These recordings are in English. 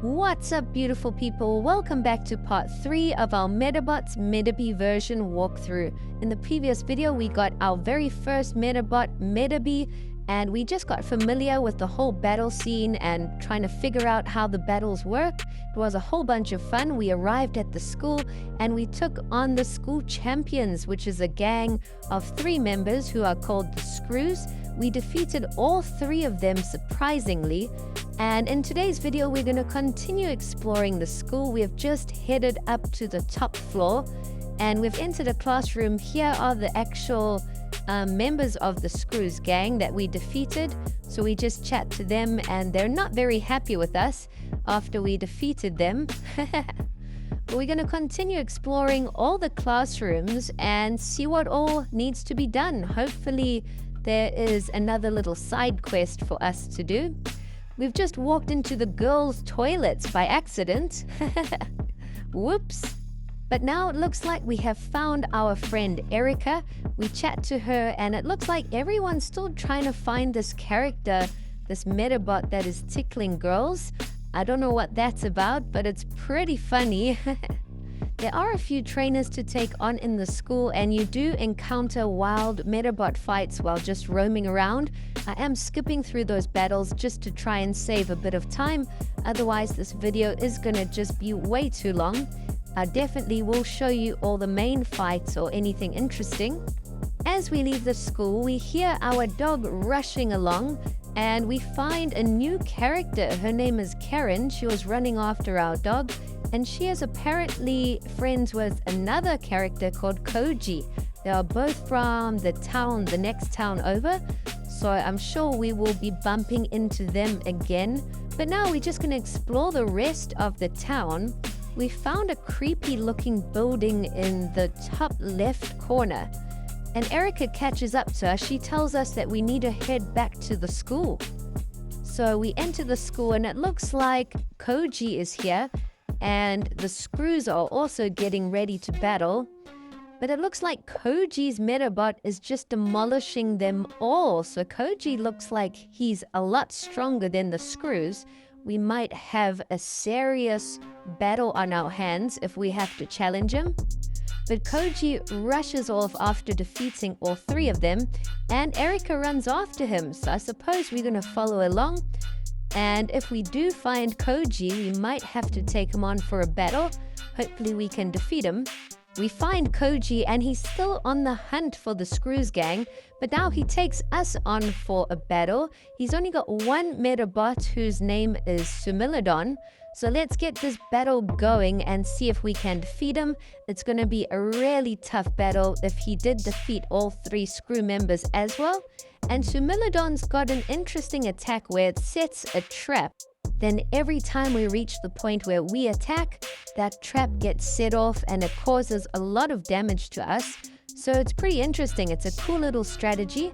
What's up, beautiful people? Welcome back to part 3 of our Medabots Metabee version walkthrough. In the previous video, we got our very first Medabot Metabee, and we just got familiar with the whole battle scene and trying to figure out how the battles work. It was a whole bunch of fun. We arrived at the school and we took on the school champions, which is a gang of 3 members who are called the Screws. We defeated all 3 of them surprisingly. And in today's video, we're going to continue exploring the school. We have just headed up to the top floor and we've entered a classroom. Here are the actual members of the Screws gang that we defeated. So we just chat to them and they're not very happy with us after we defeated them. But we're going to continue exploring all the classrooms and see what all needs to be done. Hopefully there is another little side quest for us to do. We've just walked into the girls' toilets by accident. Whoops. But now it looks like we have found our friend Erica. We chat to her and it looks like everyone's still trying to find this character, this Medabot that is tickling girls. I don't know what that's about, but it's pretty funny. There are a few trainers to take on in the school and you do encounter wild Medabot fights while just roaming around. I am skipping through those battles just to try and save a bit of time. Otherwise, this video is gonna just be way too long. I definitely will show you all the main fights or anything interesting. As we leave the school, we hear our dog rushing along and we find a new character. Her name is Karen. She was running after our dog and she is apparently friends with another character called Koji. They are both from the town, the next town over. So I'm sure we will be bumping into them again. But now we're just going to explore the rest of the town. We found a creepy looking building in the top left corner. And Erica catches up to us. She tells us that we need to head back to the school. So we enter the school and it looks like Koji is here. And the Screws are also getting ready to battle. But it looks like Koji's Medabot is just demolishing them all. So Koji looks like he's a lot stronger than the Screws. We might have a serious battle on our hands if we have to challenge him. But Koji rushes off after defeating all 3 of them, and Erica runs after him. So I suppose we're going to follow along. And if we do find Koji, we might have to take him on for a battle. Hopefully we can defeat him. We find Koji and he's still on the hunt for the Screws gang, but now he takes us on for a battle. He's only got 1 Medabot whose name is Sumilodon. So let's get this battle going and see if we can defeat him. It's going to be a really tough battle if he did defeat all 3 Screw members as well. And Sumilodon's got an interesting attack where it sets a trap. Then every time we reach the point where we attack, that trap gets set off and it causes a lot of damage to us. So it's pretty interesting. It's a cool little strategy.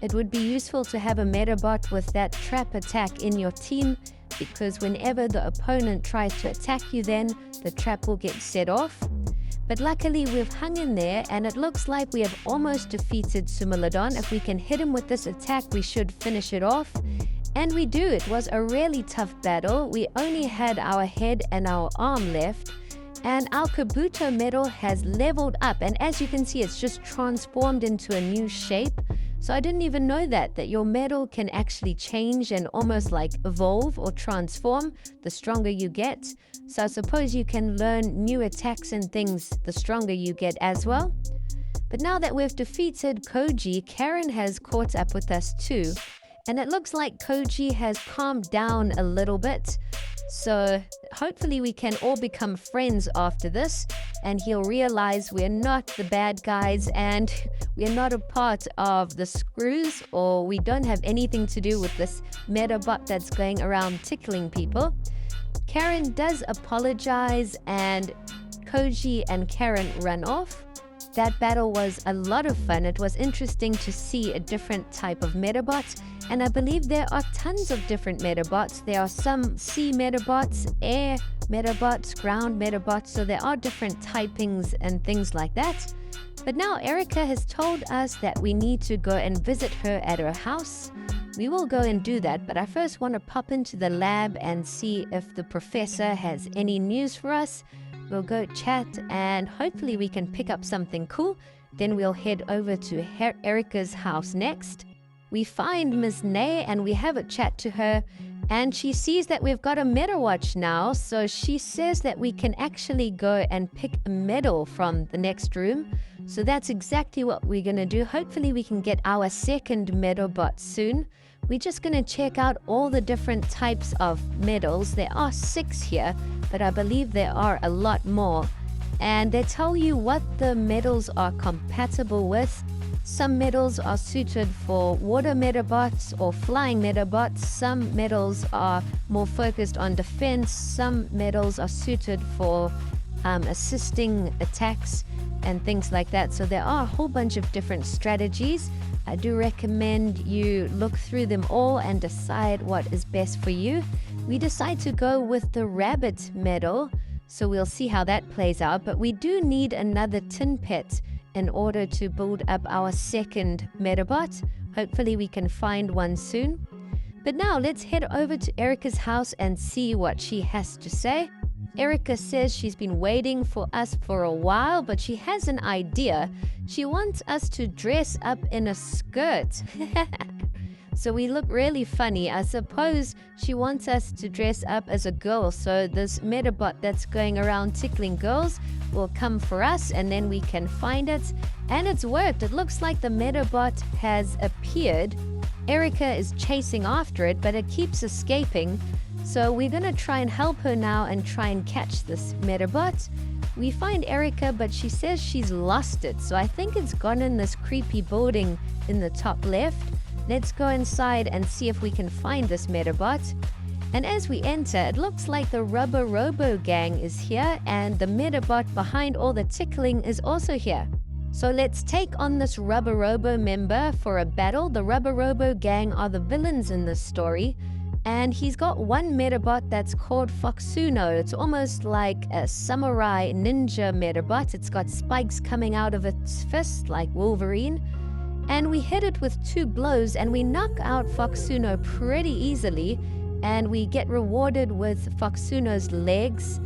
It would be useful to have a Medabot with that trap attack in your team, because whenever the opponent tries to attack you, then the trap will get set off. But luckily we've hung in there and it looks like we have almost defeated Sumilodon. If we can hit him with this attack, we should finish it off. And we do. It was a really tough battle. We only had our head and our arm left. And our Kabuto medal has leveled up. And as you can see, it's just transformed into a new shape. So I didn't even know that your medal can actually change and almost like evolve or transform the stronger you get. So I suppose you can learn new attacks and things the stronger you get as well. But now that we've defeated Koji, Karen has caught up with us too. And it looks like Koji has calmed down a little bit. So hopefully we can all become friends after this. And he'll realize we're not the bad guys and we're not a part of the Screws, or we don't have anything to do with this Medabot that's going around tickling people. Karen does apologize and Koji and Karen run off. That battle was a lot of fun. It was interesting to see a different type of Medabot, and I believe there are tons of different Medabots. There are some sea Medabots, air Medabots, ground Medabots, so there are different typings and things like that. But now Erica has told us that we need to go and visit her at her house. We will go and do that, but I first want to pop into the lab and see if the professor has any news for us. We'll go chat and hopefully we can pick up something cool. Then we'll head over to Erica's house next. We find Miss Nay and we have a chat to her, and she sees that we've got a Medawatch now, so she says that we can actually go and pick a medal from the next room. So that's exactly what we're going to do. Hopefully we can get our second Medabot soon. We're just going to check out all the different types of medals. There are 6 here, but I believe there are a lot more. And they tell you what the medals are compatible with. Some medals are suited for water Medabots or flying Medabots. Some medals are more focused on defense. Some medals are suited for assisting attacks and things like that. So there are a whole bunch of different strategies. I do recommend you look through them all and decide what is best for you. We decide to go with the rabbit medal, so we'll see how that plays out. But we do need another tin pet in order to build up our second Medabot. Hopefully we can find one soon. But now let's head over to Erica's house and see what she has to say. Erica says she's been waiting for us for a while, but she has an idea. She wants us to dress up in a skirt. So we look really funny. I suppose she wants us to dress up as a girl. So this Medabot that's going around tickling girls will come for us and then we can find it. And it's worked. It looks like the Medabot has appeared. Erica is chasing after it, but it keeps escaping. So we're going to try and help her now and try and catch this Medabot. We find Erica, but she says she's lost it. So I think it's gone in this creepy building in the top left. Let's go inside and see if we can find this Medabot. And as we enter, it looks like the Rubberobo Gang is here, and the Medabot behind all the tickling is also here. So let's take on this Rubberobo member for a battle. The Rubberobo Gang are the villains in this story, and he's got one Medabot that's called Foxuno. It's almost like a samurai ninja Medabot. It's got spikes coming out of its fist like Wolverine. And we hit it with 2 blows and we knock out Foxuno pretty easily, and we get rewarded with Foxuno's legs.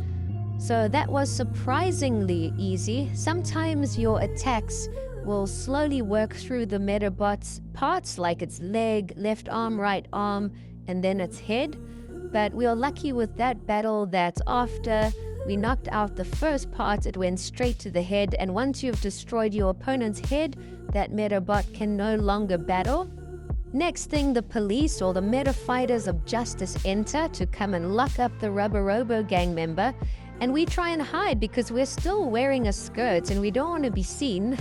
So that was surprisingly easy. Sometimes your attacks will slowly work through the Medabot's parts, like its leg, left arm, right arm, and then its head. But we are lucky with that battle that after we knocked out the first part, it went straight to the head, and once you've destroyed your opponent's head, that Medabot can no longer battle. Next thing, the police or the Meta Fighters of Justice enter to come and lock up the Rubberobo Gang member, and we try and hide because we're still wearing a skirt and we don't want to be seen.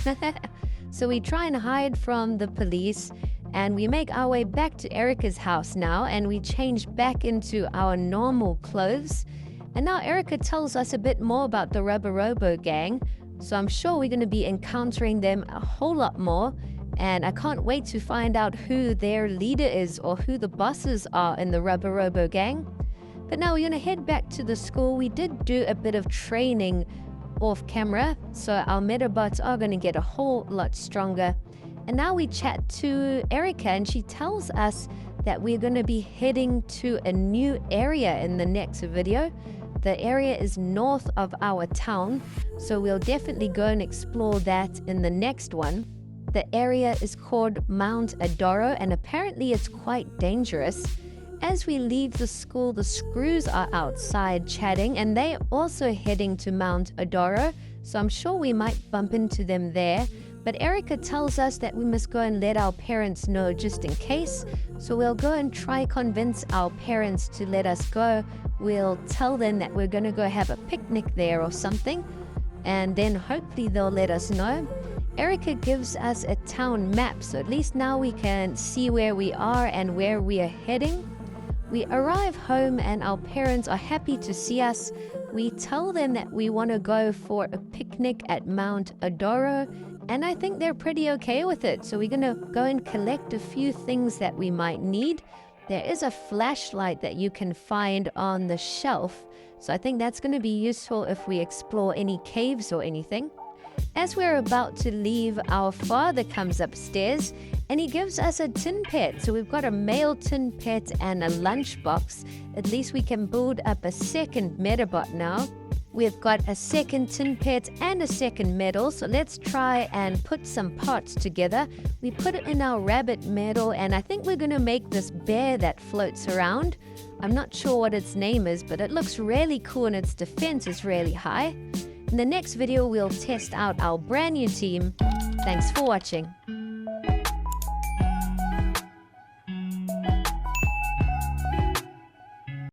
So we try and hide from the police, and we make our way back to Erica's house now, and we change back into our normal clothes. And now Erica tells us a bit more about the Rubberobo Gang. So I'm sure we're going to be encountering them a whole lot more, and I can't wait to find out who their leader is or who the bosses are in the Rubberobo Gang. But now we're going to head back to the school. We did do a bit of training off camera, so our Medabots are going to get a whole lot stronger. And now we chat to Erica, and she tells us that we're going to be heading to a new area in the next video. The area is north of our town, so we'll definitely go and explore that in the next one. The area is called Mount Adoro, and apparently it's quite dangerous. As we leave the school, the Screws are outside chatting, and they're also heading to Mount Adoro, so I'm sure we might bump into them there. But Erica tells us that we must go and let our parents know just in case. So we'll go and try convince our parents to let us go. We'll tell them that we're going to go have a picnic there or something, and then hopefully they'll let us know. Erica gives us a town map, so at least now we can see where we are and where we are heading. We arrive home and our parents are happy to see us. We tell them that we want to go for a picnic at Mount Adoro, and I think they're pretty okay with it. So we're going to go and collect a few things that we might need. There is a flashlight that you can find on the shelf, so I think that's going to be useful if we explore any caves or anything. As we're about to leave, our father comes upstairs and he gives us a tin pet. So we've got a male tin pet and a lunchbox. At least we can build up a second Medabot now. We've got a second tin pet and a second medal, so let's try and put some parts together. We put it in our rabbit medal, and I think we're going to make this bear that floats around. I'm not sure what its name is, but it looks really cool and its defense is really high. In the next video, we'll test out our brand new team. Thanks for watching.